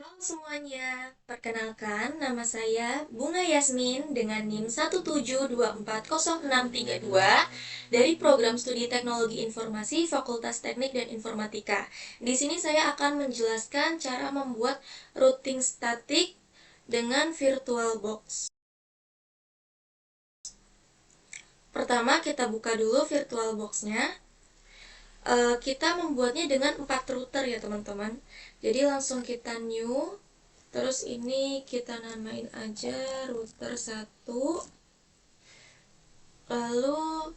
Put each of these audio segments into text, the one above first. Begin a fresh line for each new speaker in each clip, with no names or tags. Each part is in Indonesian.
Halo semuanya, perkenalkan nama saya Bunga Yasmin dengan NIM 1724062 dari Program Studi Teknologi Informasi Fakultas Teknik dan Informatika. Di sini saya akan menjelaskan cara membuat routing statik dengan VirtualBox. Pertama kita buka dulu VirtualBox-nya. Kita membuatnya dengan 4 router ya teman-teman. Jadi langsung kita new. Terus ini kita namain aja router 1. Lalu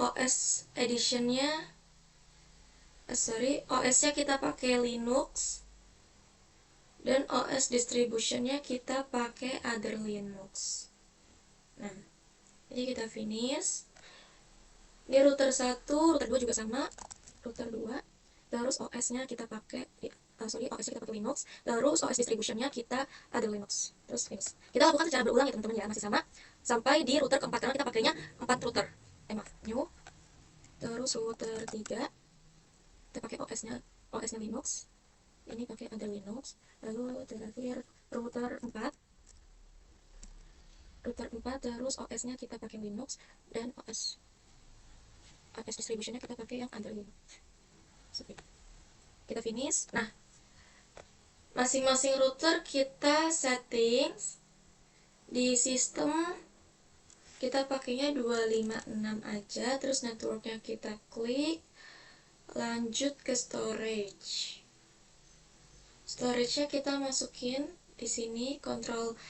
OS editionnya, OS-nya kita pakai Linux. Dan OS distributionnya kita pakai Other Linux. Nah, jadi kita finish. Ini router 1, router 2 juga sama. Router 2. Terus OS-nya kita pakai OS-nya kita pakai Linux. Terus OS distributionnya kita ada Linux. Terus finish. Kita lakukan secara berulang ya teman-teman ya, masih sama sampai di router keempat karena kita pakainya 4 router. Maaf, new. Terus router 3 kita pakai OS-nya Linux. Ini pakai ada Linux. Lalu terakhir router 4. Router 4 terus OS-nya kita pakai Linux dan OS distributionnya kita pakai yang ada Linux. Kita finish. Nah, masing-masing router kita settings di sistem kita pakainya 256 aja. Terus networknya kita klik, lanjut ke storage-nya kita masukin di sini. Control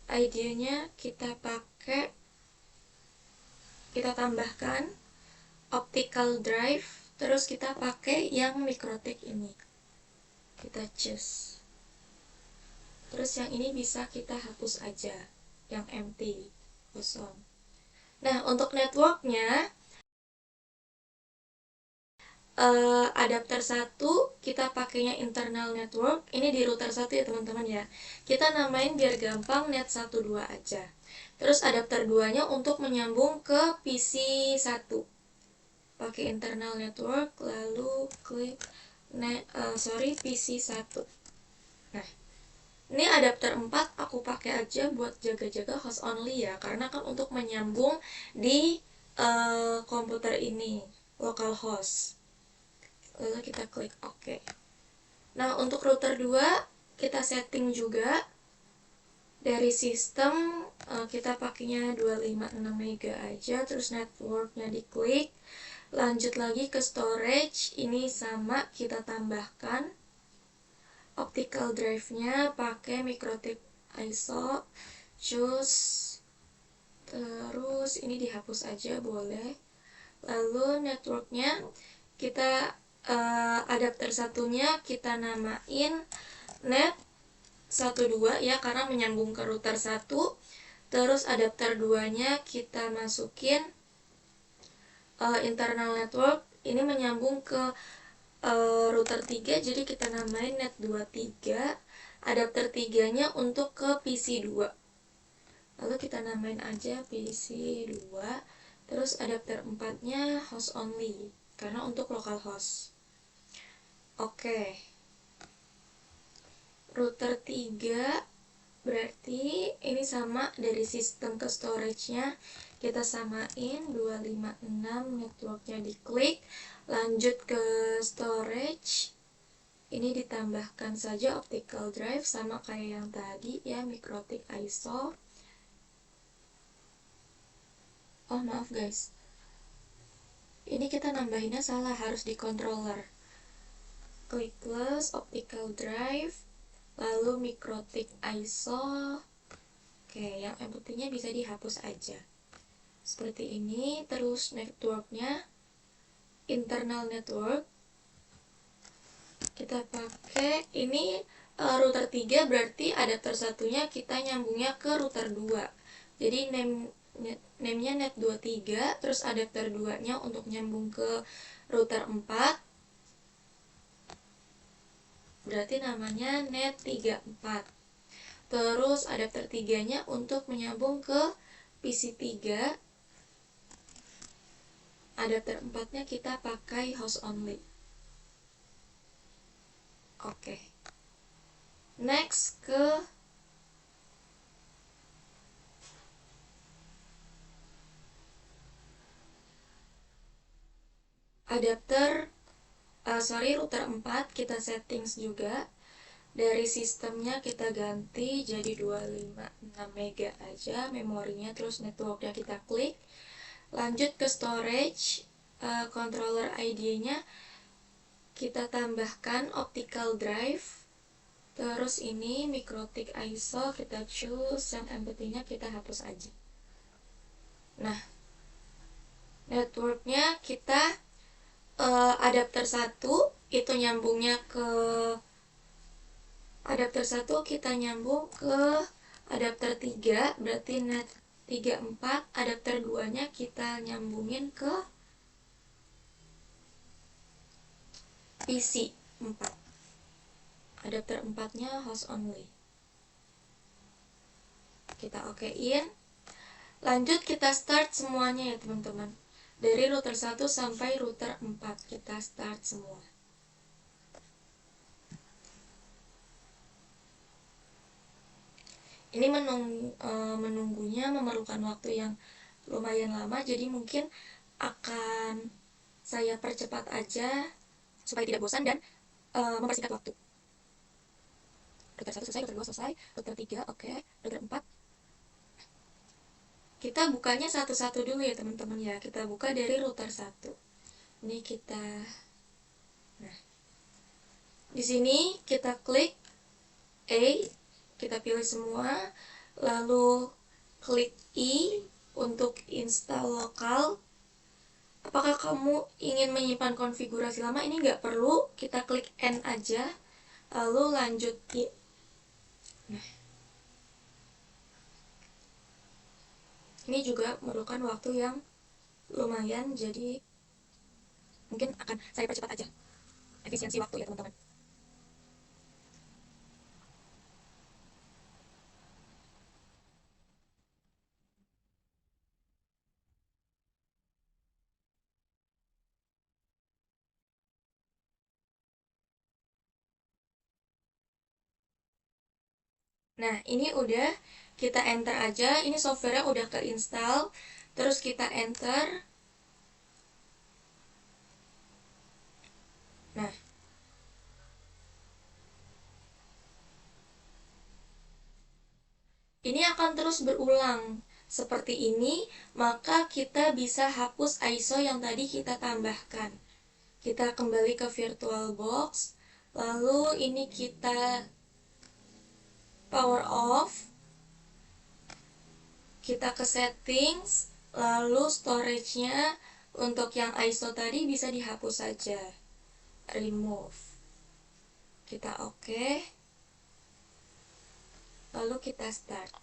ID-nya kita tambahkan optical drive. Terus kita pakai yang MikroTik ini, kita choose. Terus yang ini bisa kita hapus aja, yang empty, kosong. Nah, untuk networknya adapter 1 kita pakainya internal network. Ini di router 1 ya teman-teman ya. Kita namain biar gampang net 12 aja. Terus adapter 2 nya untuk menyambung ke PC 1. Pakai internal network, lalu klik PC 1. Nah, ini adapter 4 aku pakai aja buat jaga-jaga host only ya, karena kan untuk menyambung di komputer ini localhost. Lalu kita klik OK. Nah, untuk router 2 kita setting juga dari sistem. Kita pakainya 256 mega aja. Terus networknya diklik, lanjut lagi ke storage. Ini sama, kita tambahkan optical drive-nya pakai MikroTik ISO, choose. Terus ini dihapus aja boleh. Lalu networknya kita adapter satunya kita namain net 12 ya, karena menyambung ke router 1. Terus adapter 2 nya kita masukin internal network. Ini menyambung ke router 3, jadi kita namain net 23. Adapter 3 nya untuk ke PC 2. Lalu kita namain aja PC 2. Terus adapter 4 nya host only, karena untuk localhost. Oke. Router 3 berarti ini sama, dari sistem ke storage-nya kita samain 256, networknya diklik, lanjut ke storage. Ini ditambahkan saja optical drive sama kayak yang tadi ya, MikroTik ISO. Oh maaf guys, ini kita nambahinnya salah, harus di controller. Klik plus optical drive, lalu MikroTik ISO. Oke, yang empty-nya bisa dihapus aja seperti ini. Terus networknya internal network kita pakai ini router 3, berarti adapter satunya kita nyambungnya ke router 2. Jadi name-nya net 23. Terus adapter 2 nya untuk nyambung ke router 4, berarti namanya net 34. Terus adapter 3 nya untuk menyambung ke PC 3. Adapter 4 nya kita pakai host only. Oke. Next ke adapter, router 4 kita settings juga. Dari sistemnya kita ganti jadi 256 mega aja memorinya, terus networknya kita klik. Lanjut ke storage, controller ID-nya kita tambahkan optical drive. Terus ini MikroTik ISO kita choose, yang empty-nya kita hapus aja. Nah, networknya kita adapter 1 itu nyambungnya ke adapter 1 kita nyambung ke adapter 3, berarti net 34. Adapter 2 nya kita nyambungin ke PC 4. Adapter 4 nya host only. Kita okein. Lanjut kita start semuanya ya teman-teman. Dari router 1 sampai router 4 kita start semua. Ini menunggunya memerlukan waktu yang lumayan lama, jadi mungkin akan saya percepat aja supaya tidak bosan dan mempersingkat waktu. Router 1 selesai, router 2 selesai, router 3 oke, router 4. Kita bukanya satu-satu dulu ya teman-teman ya. Kita buka dari router 1. Ini kita, nah, di sini kita klik A, kita pilih semua, lalu klik I untuk install lokal. Apakah kamu ingin menyimpan konfigurasi lama? Ini nggak perlu, kita klik N aja, lalu lanjut I. Nah, ini juga memerlukan waktu yang lumayan, jadi mungkin akan saya percepat aja efisiensi waktu ya teman-teman. Nah, ini udah, kita enter aja. Ini softwarenya udah keinstall. Terus kita enter. Nah, ini akan terus berulang seperti ini. Maka kita bisa hapus ISO yang tadi kita tambahkan. Kita kembali ke VirtualBox. Lalu ini kita power off. Kita ke settings, lalu storage-nya untuk yang ISO tadi bisa dihapus saja. Remove. Kita oke. Lalu kita start.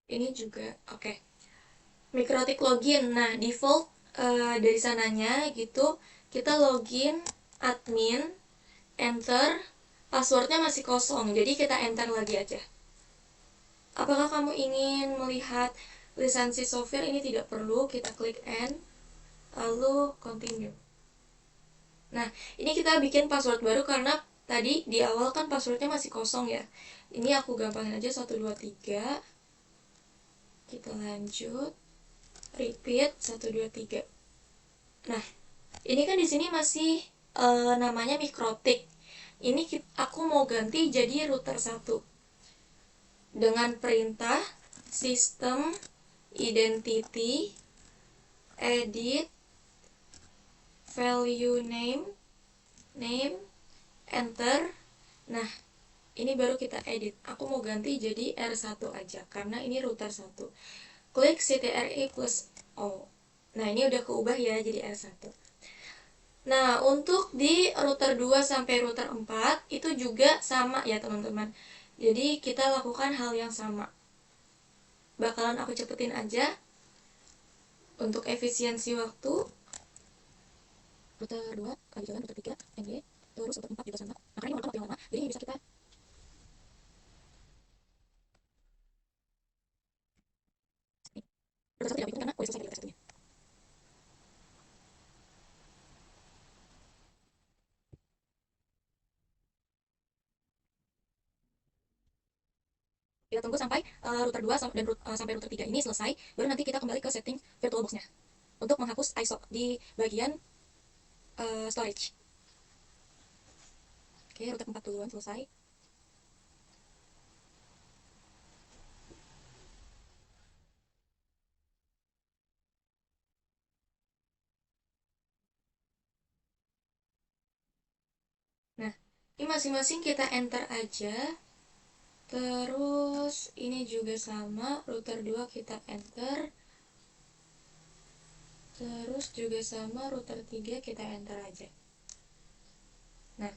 Ini juga oke. MikroTik login. Nah, default dari sananya gitu, kita login admin, enter, passwordnya masih kosong, jadi kita enter lagi aja. Apakah kamu ingin melihat lisensi software? Ini tidak perlu, kita klik N, lalu continue. Nah, ini kita bikin password baru karena tadi di awal kan passwordnya masih kosong ya. Ini aku gampangin aja 123. Kita lanjut, repeat 123. Nah, ini kan di sini masih namanya MikroTik. Ini aku mau ganti jadi router 1 dengan perintah system identity edit value name enter. Nah, ini baru kita edit. Aku mau ganti jadi R1 aja karena ini router 1. Klik CTRI plus O. Nah, ini udah keubah ya jadi R1. Nah, untuk di router 2 sampai router 4 itu juga sama ya teman-teman. Jadi kita lakukan hal yang sama. Bakalan aku cepetin aja untuk efisiensi waktu. router 2 lagi jalan, router 3 NY, terus router 4 juga sama. Nah, karena ini waktu yang lama, jadi ini bisa kita router 1 tidak bikin karena udah selesai di router 1-nya. Kita tunggu sampai router 2 dan sampai router 3 ini selesai, baru nanti kita kembali ke setting VirtualBox-nya untuk menghapus ISO di bagian storage. Oke, router 4 duluan selesai. Nah, ini masing-masing kita enter aja. Terus ini juga sama, router 2 kita enter. Terus juga sama, router 3 kita enter aja. Nah,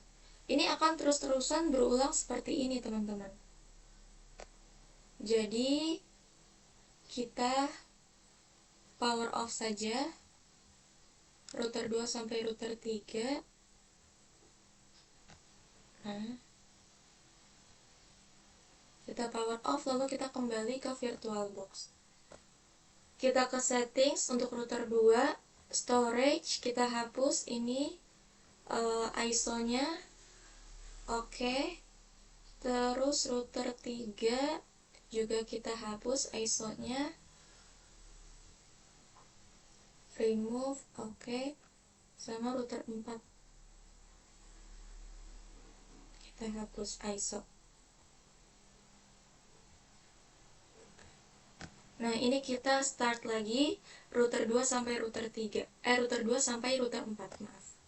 ini akan terus-terusan berulang seperti ini, teman-teman. Jadi, kita power off saja router 2 sampai router 3. Nah, kita power off, lalu kita kembali ke VirtualBox. Kita ke settings untuk router 2, storage, kita hapus ini ISO-nya. Oke. Terus router 3 juga kita hapus ISO-nya. Remove, oke. Sama router 4 kita hapus ISO. Nah, ini kita start lagi router 2 sampai router 3. Router 2 sampai router 4, maaf.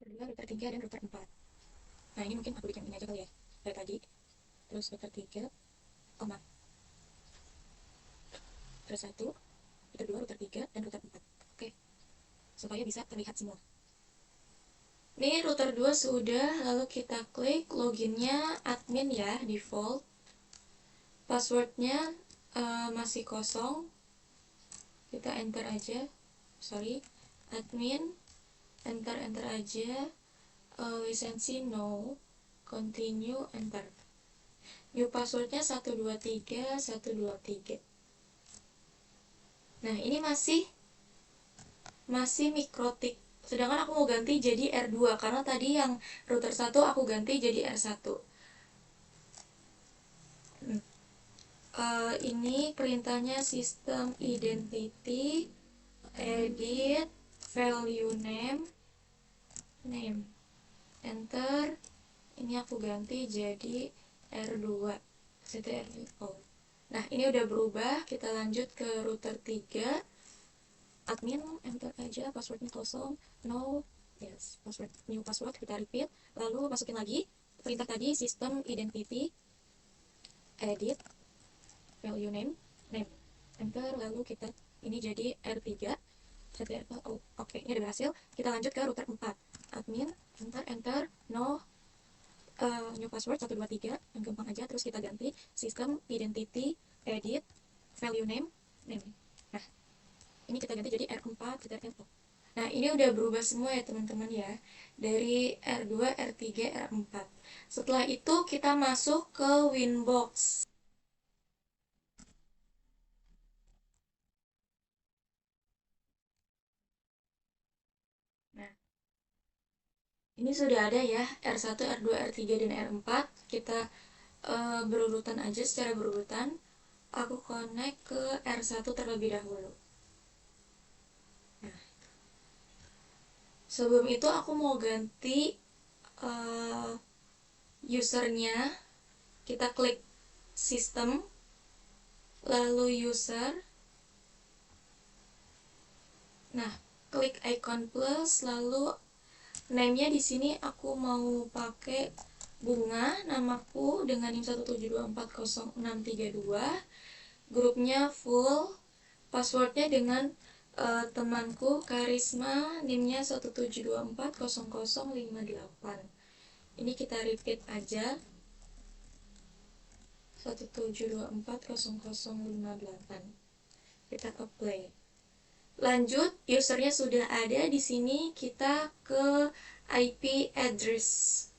Router 2, router 3, dan router 4. Nah, ini mungkin aku bikin ini aja kali ya. Dari tadi. Terus router 3. Oh, maaf. Router 1, router 2, router 3, dan router 4. Oke. Supaya bisa terlihat semua. Ini router 2 sudah, lalu kita klik loginnya admin ya, default. Passwordnya masih kosong, kita enter aja, sorry, admin, enter aja, lisensi no, continue, enter. New passwordnya 123 123. Nah, ini masih mikrotik, sedangkan aku mau ganti jadi R2 karena tadi yang router 1 aku ganti jadi R1. Ini perintahnya system identity edit value name, enter. Ini aku ganti jadi R2 ctrl. Nah, ini udah berubah. Kita lanjut ke router 3, admin, enter aja, passwordnya kosong, no, yes, password, new password, kita repeat, lalu masukin lagi perintah tadi system identity edit value name, enter, lalu kita ini jadi R3 ctrl. Oke, ini udah berhasil. Kita lanjut ke router 4, admin, enter, no, new password 123, yang gampang aja. Terus kita ganti system identity edit value name. Nah, ini kita ganti jadi R4 ctrl. Nah, ini udah berubah semua ya teman-teman ya, dari R2, R3, R4. Setelah itu kita masuk ke Winbox. Nah, ini sudah ada ya R1, R2, R3, dan R4. Kita berurutan aja, secara berurutan. Aku connect ke R1 terlebih dahulu. Nah, sebelum itu aku mau ganti usernya. Kita klik sistem, lalu user. Nah, klik icon plus, lalu name-nya di sini aku mau pakai bunga, namaku dengan NIM 172400632, grupnya full, passwordnya dengan temanku Karisma, NIM-nya 172400058. Ini kita repeat aja. 172.4.0.058. Kita apply. Lanjut, usernya sudah ada di sini, kita ke IP address.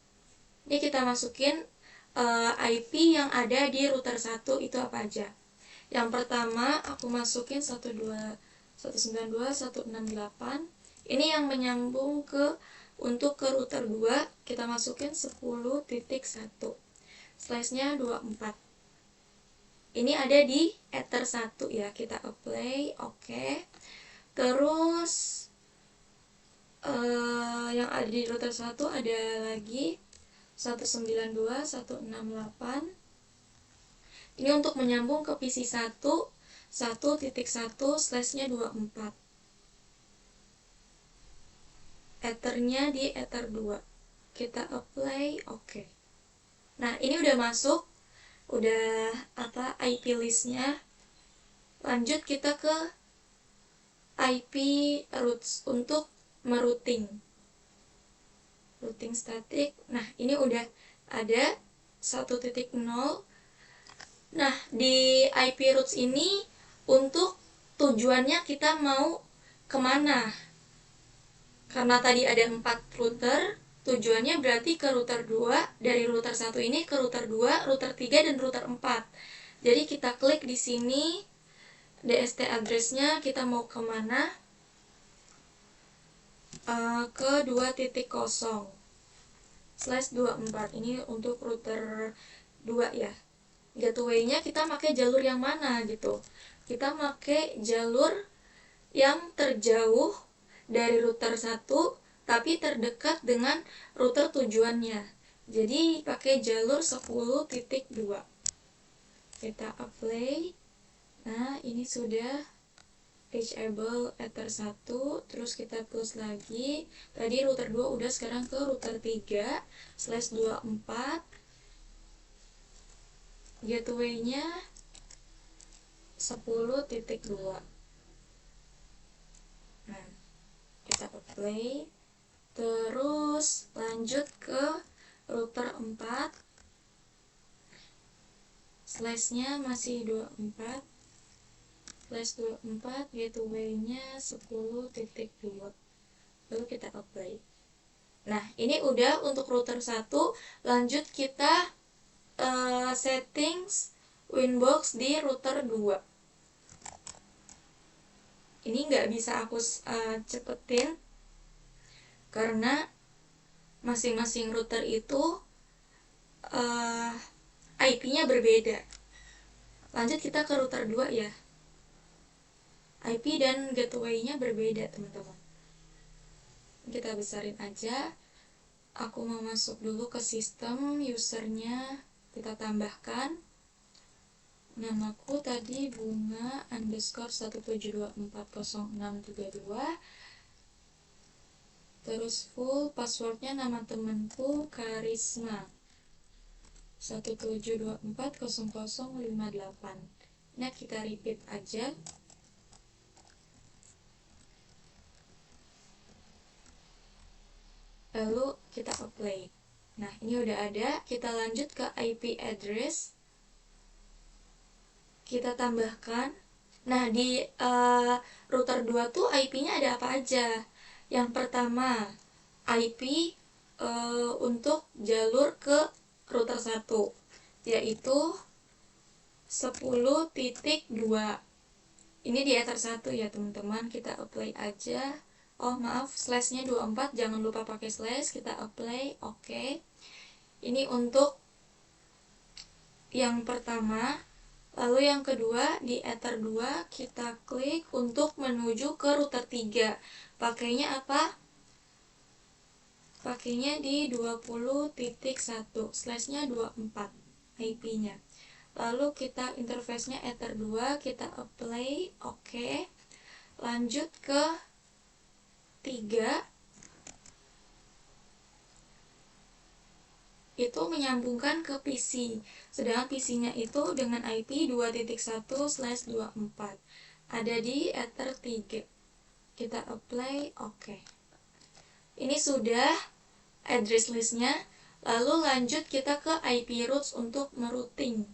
Ini kita masukin IP yang ada di router 1 itu apa aja. Yang pertama aku masukin 192.168. Ini yang menyambung untuk ke router 2, kita masukin 10.1 slashnya 24. Ini ada di ether 1 ya, kita apply, oke. Terus yang ada di router 1 ada lagi 192.168. Ini untuk menyambung ke PC 1 1.1 slashnya 24. Ethernya di ether 2. Kita apply, oke. Nah, ini udah masuk, udah IP listnya. Lanjut kita ke IP routes untuk merouting. Routing static. Nah, ini udah ada 1.0. Nah, di IP routes ini untuk tujuannya kita mau kemana? Karena tadi ada 4 router, tujuannya berarti ke router 2, dari router 1 ini ke router 2, router 3, dan router 4. Jadi kita klik di sini, DST address-nya kita mau kemana? Ke 2.0/24. Ini untuk router 2 ya. Gateway-nya kita pakai jalur yang mana gitu. Kita pakai jalur yang terjauh dari router 1 tapi terdekat dengan router tujuannya. Jadi pakai jalur 10.2. Kita apply. Nah, ini sudah reachable ether 1, terus kita plus lagi. Tadi router 2 udah, sekarang ke router 3 /24. Gateway-nya 10.2. Nah, kita apply. Terus lanjut ke router 4. Slashnya masih 24. Slash 24, gateway-nya 10.2. Lalu kita apply. Nah, ini udah untuk router 1. Lanjut kita settings Winbox di router 2. Ini nggak bisa aku cepetin karena masing-masing router itu IP-nya berbeda. Lanjut kita ke router 2 ya. IP dan gateway-nya berbeda, teman-teman. Kita besarin aja. Aku mau masuk dulu ke sistem usernya. Kita tambahkan. Namaku tadi bunga _172.40632. Terus full passwordnya nama temanku Karisma 172.40058. Nah, kita repeat aja. Lalu kita apply. Nah, ini udah ada. Kita lanjut ke IP address. Kita tambahkan. Nah, di router 2 tuh IP-nya ada apa aja? Yang pertama, IP untuk jalur ke router 1, yaitu 10.2. Ini di ether 1 ya, teman-teman. Kita apply aja. Oh maaf, slashnya 24, jangan lupa pakai slash. Kita apply, oke. Ini untuk yang pertama. Lalu yang kedua, di ether 2 kita klik untuk menuju ke router 3. Pakainya apa? Pakainya di 20.1, slashnya 24 IP-nya. Lalu kita interface-nya ether 2, kita apply, oke. Lanjut ke 3, itu menyambungkan ke PC, sedangkan PC-nya itu dengan IP 2.1/24, ada di ether 3. Kita apply, oke. Ini sudah address list-nya. Lalu lanjut kita ke IP routes untuk merouting.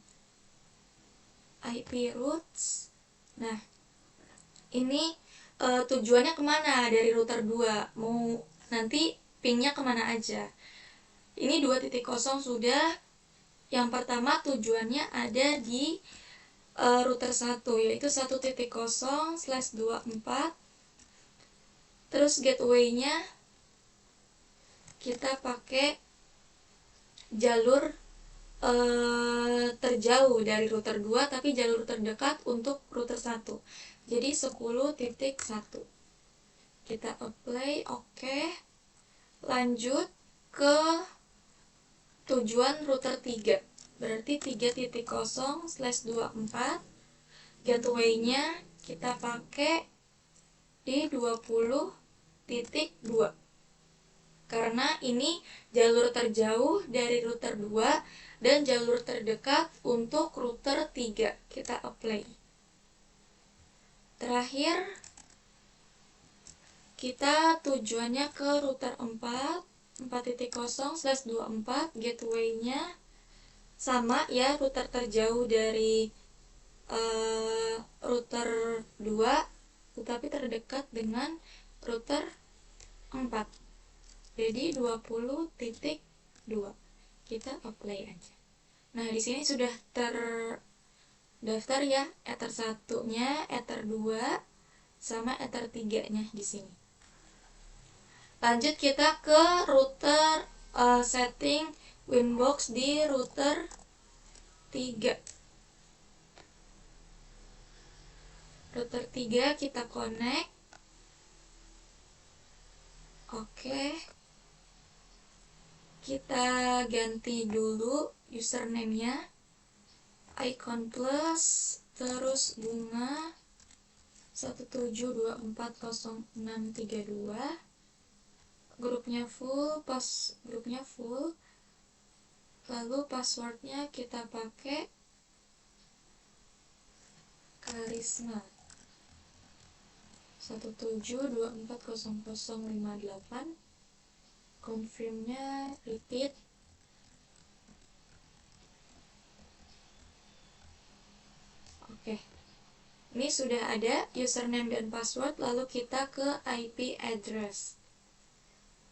IP routes. Nah, ini tujuannya kemana dari router 2, mau nanti pingnya kemana aja. Ini 2.0 sudah. Yang pertama tujuannya ada di router 1, yaitu 1.0/24. Terus gateway-nya kita pakai jalur terjauh dari router 2 tapi jalur terdekat untuk router 1. Jadi 10.1. Kita apply, oke. Lanjut ke tujuan router 3. Berarti 3.0/24. Gateway-nya kita pakai di 20.2. Karena ini jalur terjauh dari router 2 dan jalur terdekat untuk router 3. Kita apply. Terakhir, kita tujuannya ke router 4.0/24. Gateway-nya sama ya, router terjauh dari router 2 tetapi terdekat dengan router 4. Jadi 20.2. Kita apply aja. Nah, di sini sudah terdaftar ya Ether 1-nya, Ether 2 sama Ether 3-nya di sini. Lanjut kita ke router setting Winbox di router 3. Router 3 kita connect. Oke. Kita ganti dulu username-nya. Icon plus terus bunga 172400632. Grupnya full, grupnya full. Lalu passwordnya kita pakai Karisma 172400058. Confirmnya repeat. Oke. Ini sudah ada username dan password. Lalu kita ke IP address.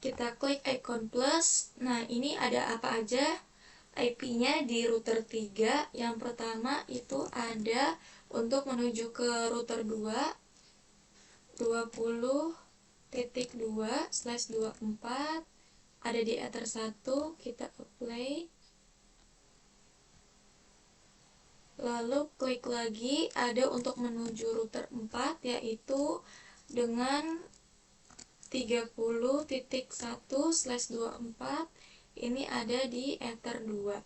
Kita klik icon plus. Nah, ini ada apa aja IP-nya di router 3. Yang pertama itu ada untuk menuju ke router 2 20.2/24. Ada di Ether 1. Kita apply. Lalu klik lagi, ada untuk menuju router 4 yaitu dengan 30.1/24. Ini ada di Ether 2.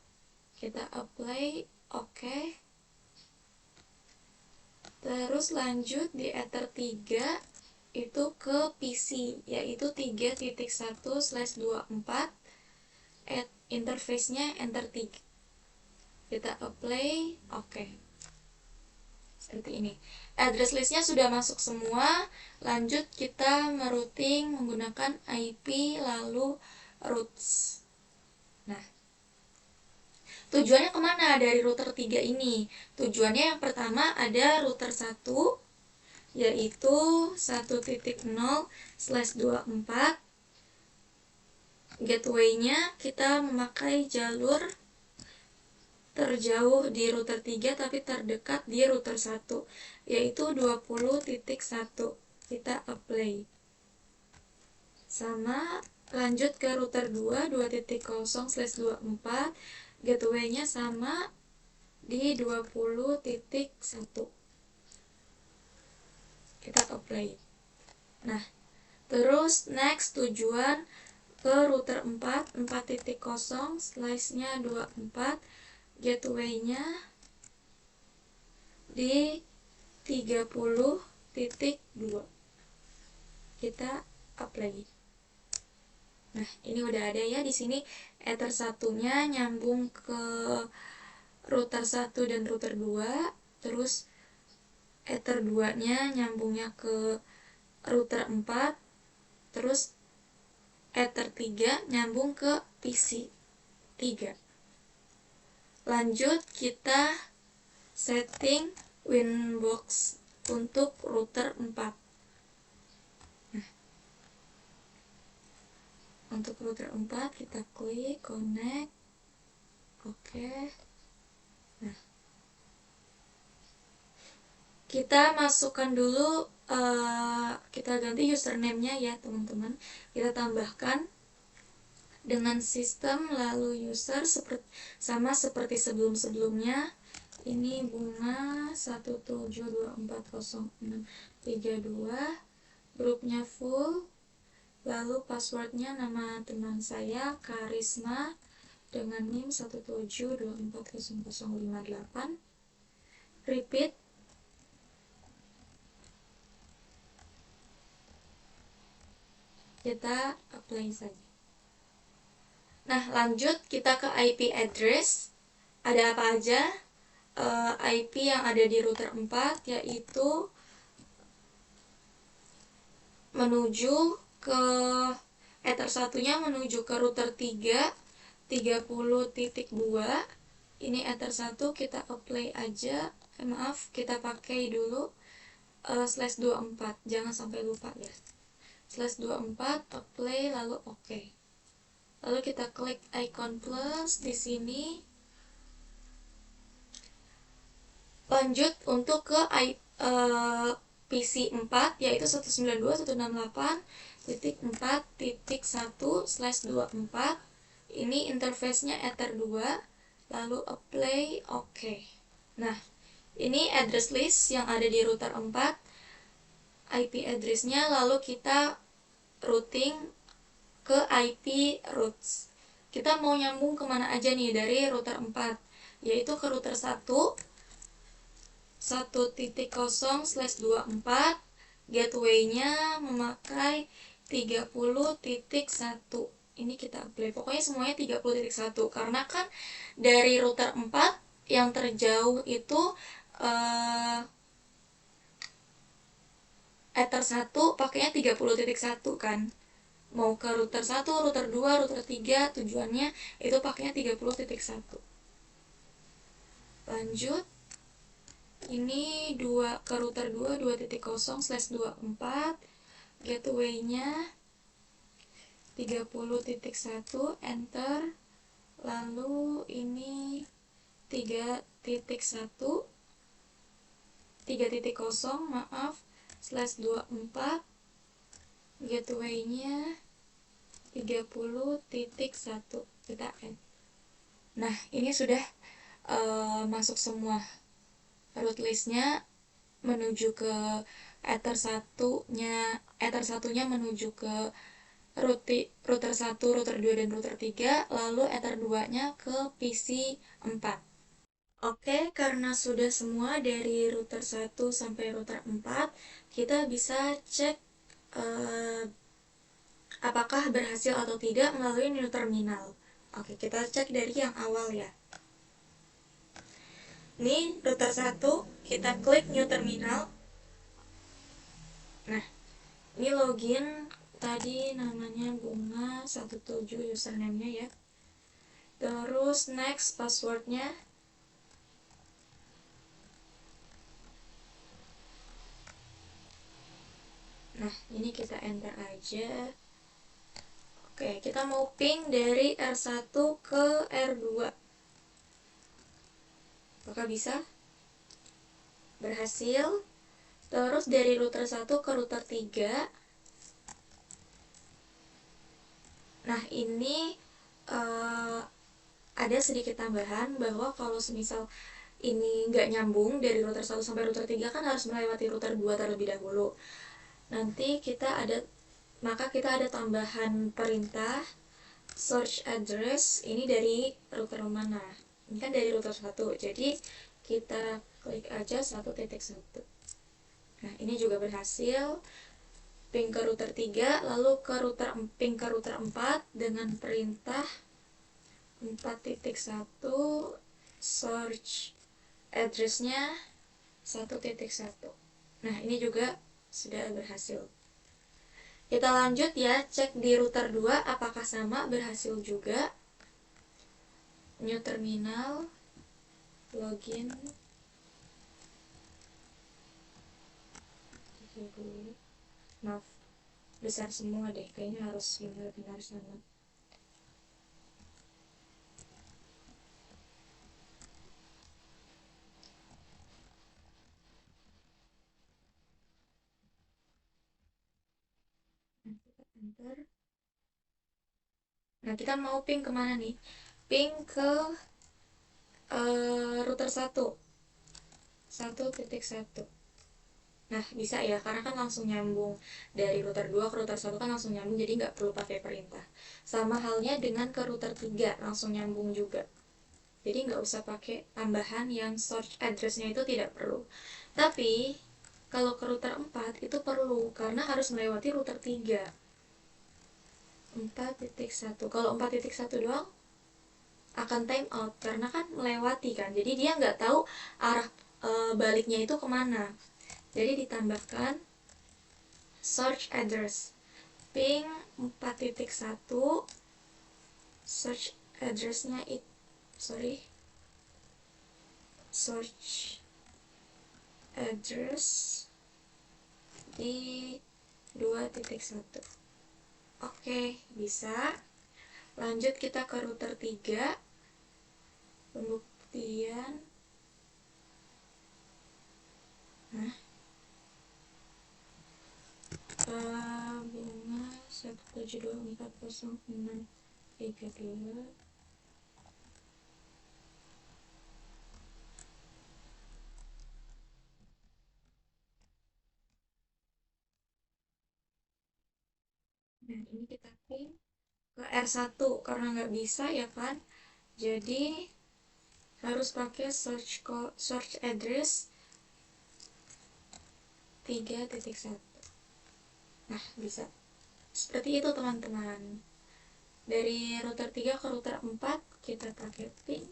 Kita apply, oke. Terus lanjut di Ether 3 itu ke PC, yaitu 3.1/24. Interface-nya Enter 3. Kita apply, oke. Seperti ini. Address list-nya sudah masuk semua. Lanjut kita merouting menggunakan IP lalu routes. Nah, tujuannya kemana dari router 3 ini? Tujuannya yang pertama ada router 1 yaitu 1.0/24. Gateway-nya kita memakai jalur terjauh di router 3 tapi terdekat di router 1 yaitu 20.1. Kita apply. Sama, lanjut ke router 2 2.0/24. Gateway-nya sama di 20.1. Kita apply. Nah, terus next tujuan ke router 4 4.0/24. Gateway-nya di 30.2. Kita apply. Nah, ini udah ada ya di sini Ether 1-nya nyambung ke router 1 dan router 2, terus Ether 2-nya nyambungnya ke router 4, terus Ether 3 nyambung ke PC 3. Lanjut kita setting Winbox untuk router 4. Nah, untuk router 4 kita klik connect. Oke. Nah, kita masukkan dulu, kita ganti username-nya ya teman-teman. Kita tambahkan dengan sistem lalu user sama seperti sebelum-sebelumnya. Ini bunga 1724062, grupnya full, lalu passwordnya nama teman saya Karisma dengan NIM 172400058. Repeat. Kita apply saja. Nah, lanjut kita ke IP address. Ada apa aja? IP yang ada di router 4 yaitu menuju ke ether satunya menuju ke router 3 30.2. Ini ether 1, kita apply aja. Maaf, kita pakai dulu /24, jangan sampai lupa ya. /24 apply lalu oke. Lalu kita klik icon plus di sini. Lanjut untuk ke PC 4 yaitu 192.168.4.1/24. Ini interface-nya ether 2, lalu apply oke. Nah, ini address list yang ada di router 4, IP address-nya, lalu kita routing ke IP routes. Kita mau nyambung kemana aja nih dari router 4, yaitu ke router 1.0/24, gateway-nya memakai 30.1. Ini kita apply, pokoknya semuanya 30.1, karena kan dari router 4 yang terjauh itu ether 1 pakainya 30.1 kan. Mau ke router 1, router 2, router 3, tujuannya itu pakainya 30.1. Lanjut. Ini ke router 2 2.0/24, gateway-nya 30.1, enter. Lalu ini 3.0, maaf, /24, gateway-nya 30.1, kita add. Nah, ini sudah masuk semua. Route list-nya menuju ke ether satunya menuju ke router 1, router 2, dan router 3, lalu ether 2-nya ke PC 4. Oke, karena sudah semua dari router 1 sampai router 4, kita bisa cek apakah berhasil atau tidak melalui new terminal. Oke, kita cek dari yang awal ya. Ini router 1, kita klik new terminal. Nah, ini login, tadi namanya bunga 17 username-nya ya. Terus next passwordnya. Nah, ini kita enter aja. Oke, kita mau ping dari R1 ke R2. Apakah bisa? Berhasil. Terus dari router 1 ke router 3. Nah, ini ada sedikit tambahan bahwa kalau semisal ini nggak nyambung dari router 1 sampai router 3 kan harus melewati router 2 terlebih dahulu. Nanti kita ada tambahan perintah search address. Ini dari router mana? Ini kan dari router 1, jadi kita klik aja 1.1. Nah, ini juga berhasil. Ping ke router 3, lalu ping ke router 4 dengan perintah 4.1 search address-nya 1.1. Nah, ini juga sudah berhasil. Kita lanjut ya, cek di router 2 apakah sama, berhasil juga. New terminal, login. kecil dulu. Maaf, besar semua deh, kayaknya harus benar-benar sama. Nah, kita enter. Nah, kita mau ping kemana nih? Ping ke router 1.1. Nah, bisa ya, karena kan langsung nyambung dari router 2 ke router 1 kan langsung nyambung, jadi nggak perlu pakai perintah. Sama halnya dengan ke router 3, langsung nyambung juga. Jadi nggak usah pakai tambahan yang search address-nya itu tidak perlu. Tapi, kalau ke router 4 itu perlu, karena harus melewati router 3. 4.1. Kalau 4.1 doang, akan time out karena kan melewati kan, jadi dia nggak tahu arah baliknya itu kemana. Jadi ditambahkan search address ping 4.1, search addressnya search address di 2.1. Oke, bisa. Lanjut kita ke router 3. Pembuktian. Nah, bunga 172400632. Dan ini kita pin ke R1 karena nggak bisa ya kan, jadi harus pakai search address 3.1. Nah, bisa seperti itu teman-teman. Dari router 3 ke router 4 kita pakai pin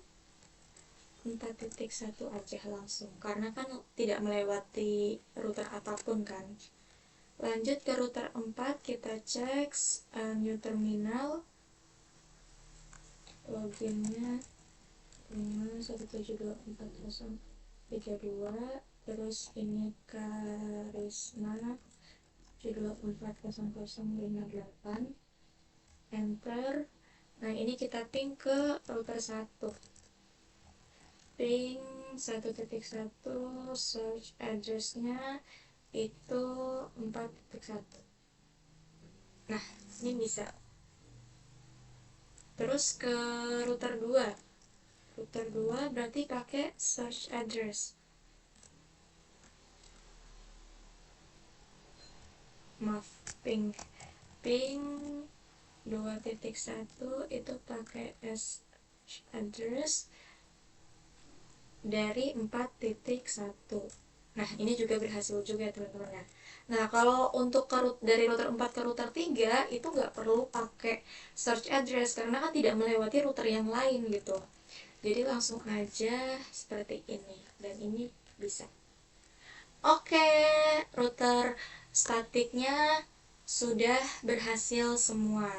4.1 aja langsung, karena kan tidak melewati router apapun kan. Lanjut ke router 4, kita cek new terminal, loginnya 1724032, terus ini Karisma 7240058, enter. Nah, ini kita ping ke router 1, ping 1.1, search addressnya itu 4.1. Nah, ini bisa. Terus ke router 2. Router 2 berarti pakai search address. Maaf, ping 2.1 itu pakai search address dari 4.1. Nah, ini juga berhasil juga ya teman-teman ya. Nah, kalau untuk dari router 4 ke router 3 itu nggak perlu pakai search address karena kan tidak melewati router yang lain gitu. Jadi langsung aja seperti ini, dan ini bisa. Oke, router statiknya sudah berhasil semua.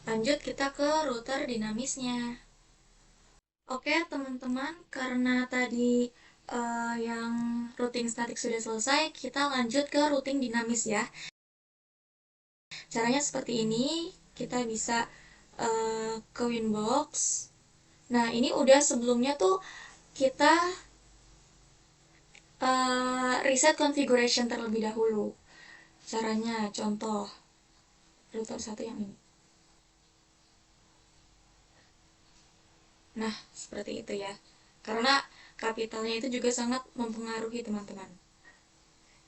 Lanjut kita ke router dinamisnya. Oke teman-teman, karena tadi yang routing statik sudah selesai, kita lanjut ke routing dinamis ya. Caranya seperti ini, kita bisa ke Winbox. Nah, ini udah sebelumnya tuh kita reset configuration terlebih dahulu. Caranya, contoh router 1 yang ini. Nah, seperti itu ya. Karena kapitalnya itu juga sangat mempengaruhi teman-teman.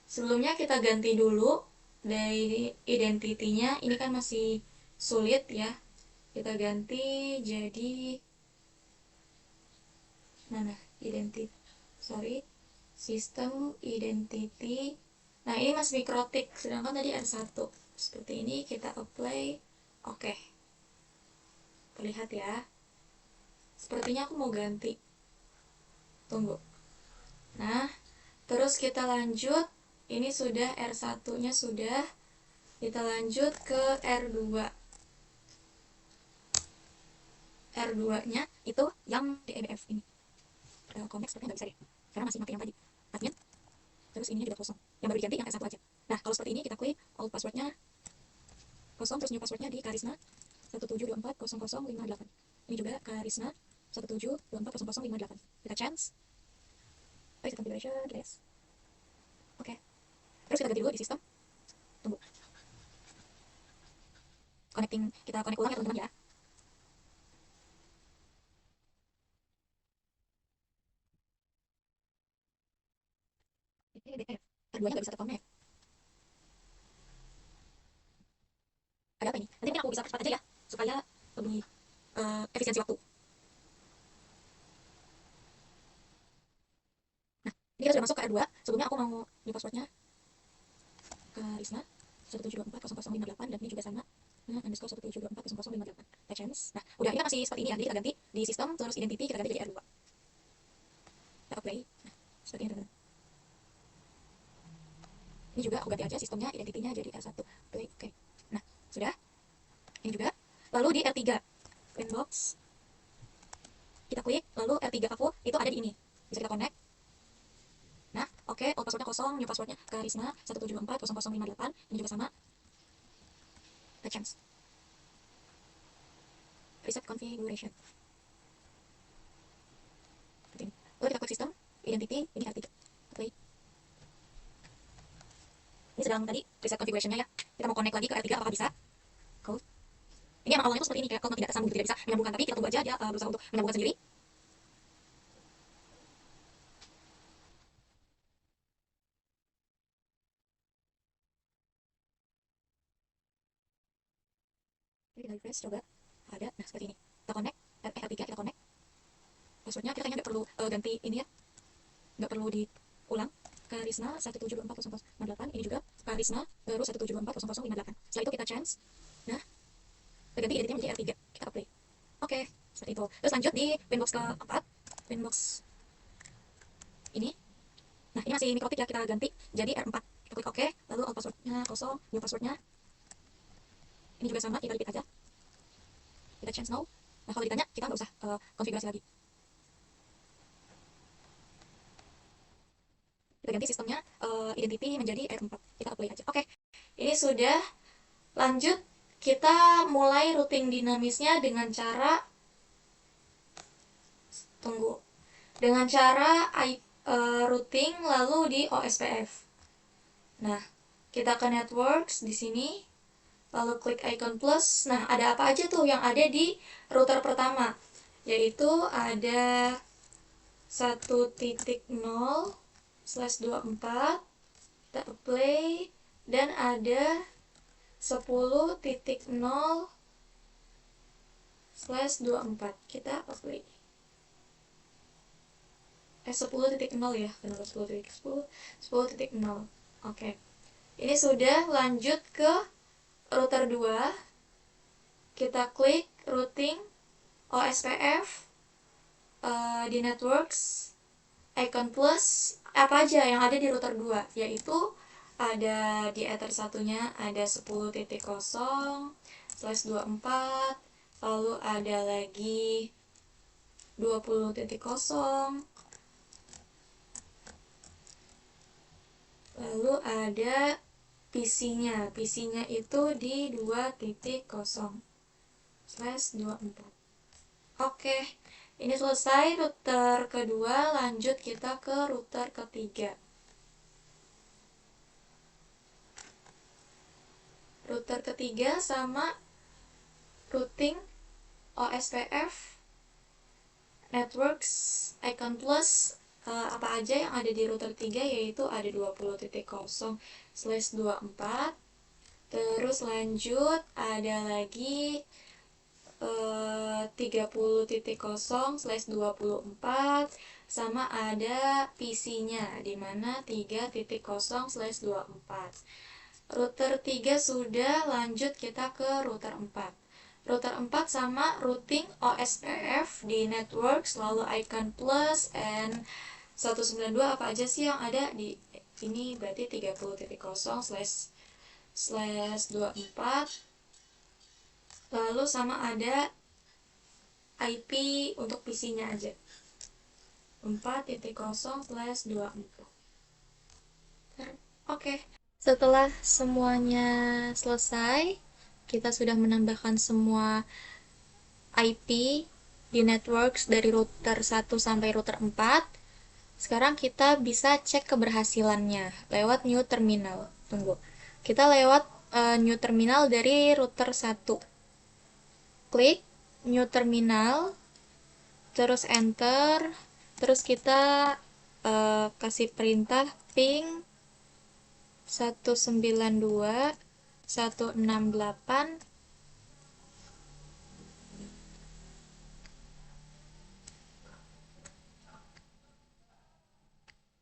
Sebelumnya kita ganti dulu dari identitinya, ini kan masih sulit ya. Kita ganti jadi mana? Sistem identity. Nah, ini masih mikrotik, sedangkan tadi R1. Seperti ini kita apply. Oke. Terlihat ya. Sepertinya aku mau ganti. Tunggu. Nah, terus kita lanjut. Ini sudah R1-nya sudah. Kita lanjut ke R2. R2-nya itu yang DEBF ini. connect sepertinya nggak bisa deh, karena masih pakai yang tadi admin, terus ininya juga kosong, yang baru diganti yang S1 aja. Nah kalau seperti ini kita klik old passwordnya kosong, terus new passwordnya di Karisma 172400058. Ini juga Karisma 172400058. Kita chance, exit configuration, yes. Oke. Terus kita ganti dulu di sistem. Tunggu. Connecting, kita connect ulang ya teman-teman ya. Keduanya nggak bisa terconnect. Ada apa ini? Nanti mungkin aku bisa percepat aja ya, supaya lebih efisiensi waktu. Nah, ini kita sudah masuk ke R2. Sebelumnya aku mau new passwordnya Karisma 172400058, dan ini juga sama underscore 172400058. Kita chance. Nah, udah, ini kan masih seperti ini ya, jadi kita ganti di sistem, terus identity kita ganti jadi R2. Kita apply. Nah, seperti ini teman-teman. Ini juga aku ganti aja sistemnya, identitinya jadi R1. Play, oke. Nah, sudah. Ini juga. Lalu di R3 Winbox kita klik, lalu R3 aku itu ada di ini, bisa kita connect. Nah, oke, old passwordnya kosong, new passwordnya Karisma 172400058. Ini juga sama. Kita chance. Reset configuration. Seperti ini. Lalu kita klik sistem, identity, ini R3. Play. Ini sedang tadi reset configurationnya ya. Kita mau connect lagi ke R3, apakah bisa? Code. Ini emang awalnya tuh seperti ini, kayak kalau tidak tersambung, tidak bisa menyambungkan, tapi kita tunggu aja dia berusaha untuk menyambungkan sendiri. Jadi kita refresh, coba ada. Nah, seperti ini. Kita connect, R3 kita connect. Passwordnya kita kayaknya nggak perlu ganti ini ya, nggak perlu diulang. Karisma 172400058. Ini juga Karisma terus 172400058. Setelah itu kita chance. Nah, kita ganti identity menjadi R3. Kita apply. Oke, seperti itu. Terus lanjut di Winbox keempat. Winbox ini. Nah, ini masih mikrotik ya, kita ganti jadi R4. Kita klik OK, lalu old passwordnya kosong, new passwordnya. Ini juga sama, kita repeat aja. Kita change now. Nah, kalau ditanya, kita nggak usah konfigurasi lagi. Kita ganti sistemnya identity menjadi R4. Kita apply aja. Oke, ini sudah. Lanjut, kita mulai routing dinamisnya dengan cara routing lalu di OSPF. Nah, kita ke networks di sini, lalu klik icon plus. Nah, ada apa aja tuh yang ada di router pertama? Yaitu ada 1.0/24, kita apply, dan ada 10.0/24, kita apply. 10.0 ya, kenapa 10.0? Oke. Ini sudah. Lanjut ke router 2. Kita klik routing OSPF di networks, icon plus. Apa aja yang ada di router 2? Yaitu ada di ether satunya ada 10.0/24, lalu ada lagi 20.0, lalu ada PC-nya. PC-nya itu di 2.0/24. Oke, ini selesai router kedua. Lanjut kita ke router ketiga. Router ketiga sama routing OSPF, networks, icon plus. Apa aja yang ada di router 3, yaitu ada 20.0/24. Terus lanjut ada lagi 30.0/24, sama ada PC-nya dimana 3.0/24. Router 3 sudah. Lanjut kita ke router 4. Router 4 sama routing OSPF di network, selalu icon plus, and 192. Apa aja sih yang ada di ini? Berarti 30.0/24. Lalu sama ada IP untuk PC-nya aja. 4.0/24. Oke, setelah semuanya selesai, kita sudah menambahkan semua IP di networks dari router 1 sampai router 4. Sekarang kita bisa cek keberhasilannya lewat new terminal. Tunggu. Kita lewat new terminal dari router 1. Klik new terminal, terus enter, terus kita kasih perintah ping 192.168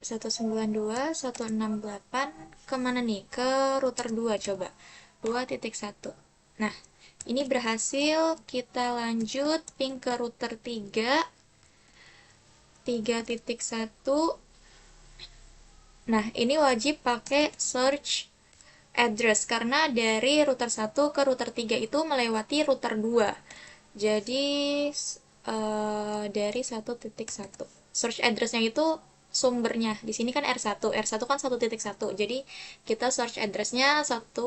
192.168 kemana nih? Ke router 2 coba. 2.1. Nah, ini berhasil. Kita lanjut ping ke router 3. 3.1. Nah, ini wajib pakai search address karena dari router 1 ke router 3 itu melewati router 2. Jadi dari 1.1. Search addressnya itu sumbernya. Di sini kan R1. R1 kan 1.1. Jadi kita search addressnya 1.1.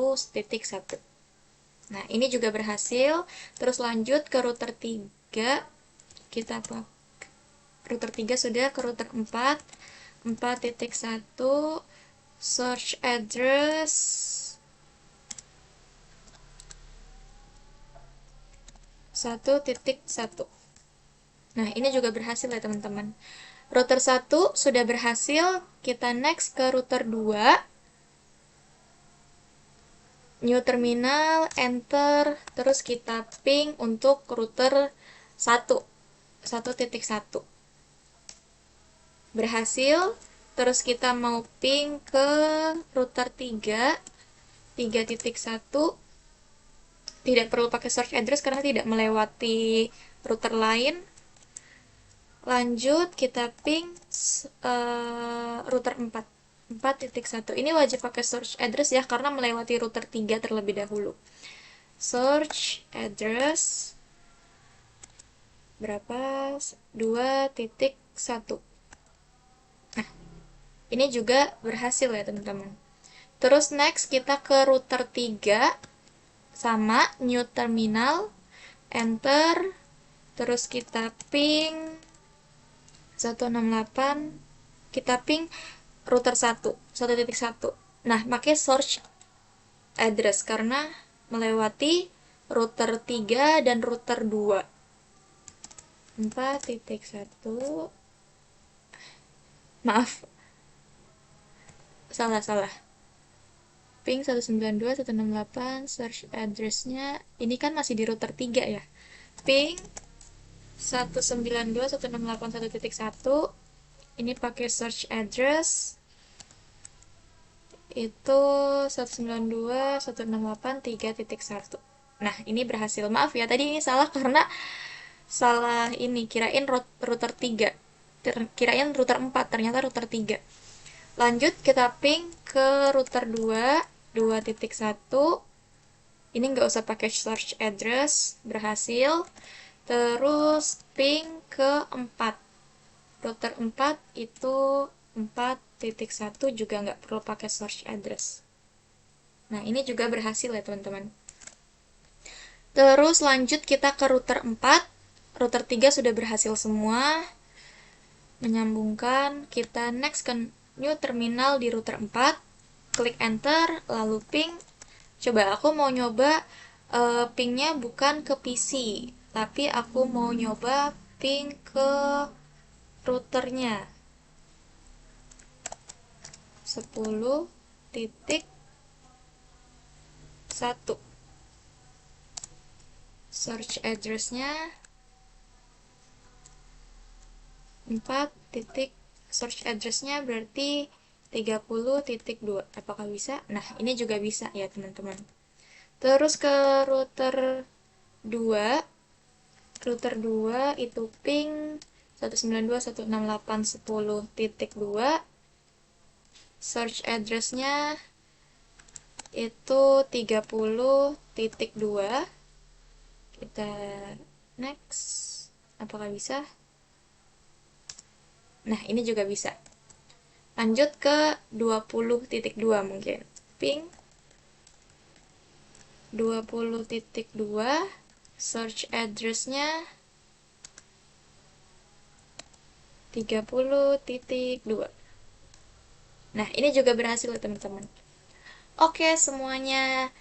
Nah, ini juga berhasil. Terus lanjut ke router 3. Kita router 3 sudah ke router 4. 4.1 search address 1.1. Nah, ini juga berhasil ya teman-teman. Router 1 sudah berhasil, kita next ke router 2. New terminal, enter, terus kita ping untuk router 1. 1.1. Berhasil, terus kita mau ping ke router 3. 3.1. Tidak perlu pakai search address karena tidak melewati router lain. Lanjut kita ping router 4. 4.1. Ini wajib pakai search address ya karena melewati router 3 terlebih dahulu. Search address berapa? 2.1. Nah, ini juga berhasil ya teman-teman. Terus next kita ke router 3. Sama new terminal, enter, terus kita ping 168, kita ping router 1, 1.1. Nah, pakai search address karena melewati router 3 dan router 2. 4.1. Maaf. Salah. Ping 192.168 search address-nya ini kan masih di router 3 ya. Ping 192.168.1.1 ini pakai search address itu 192.168.3.1. Nah, ini berhasil. Maaf ya, tadi ini salah karena salah ini, kirain router 3. Kirain router 4, ternyata router 3. Lanjut kita ping ke router 2, 2.1. Ini nggak usah pakai search address, berhasil. Terus ping ke 4. Router 4 itu 4.1 juga nggak perlu pakai search address. Nah, ini juga berhasil ya teman-teman. Terus lanjut kita ke router 4. Router 3 sudah berhasil semua. Menyambungkan, kita next ke new terminal di router 4. Klik enter, lalu ping. Coba aku mau nyoba pingnya bukan ke PC, tapi aku mau nyoba ping ke routernya 10.1. Search addressnya 4. Search addressnya berarti 30.2. Apakah bisa? Nah, ini juga bisa ya teman-teman. Terus ke router 2. Router 2 itu ping 192.168.10.2. Search addressnya itu 30.2. Kita next. Apakah bisa? Nah, ini juga bisa. Lanjut ke 20.2 mungkin. Ping 20.2, search address-nya 30.2. Nah, ini juga berhasil teman-teman. Oke, semuanya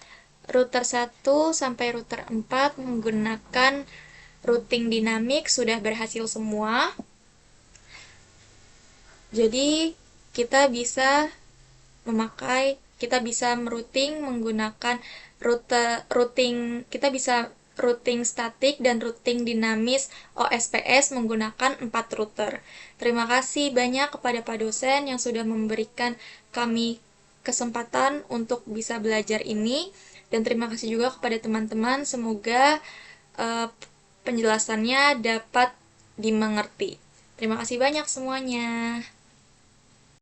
router 1 sampai router 4 menggunakan routing dinamik sudah berhasil semua. Jadi, kita bisa merouting menggunakan routing statik dan routing dinamis OSPF menggunakan 4 router. Terima kasih banyak kepada Pak dosen yang sudah memberikan kami kesempatan untuk bisa belajar ini, dan terima kasih juga kepada teman-teman. Semoga penjelasannya dapat dimengerti. Terima kasih banyak semuanya.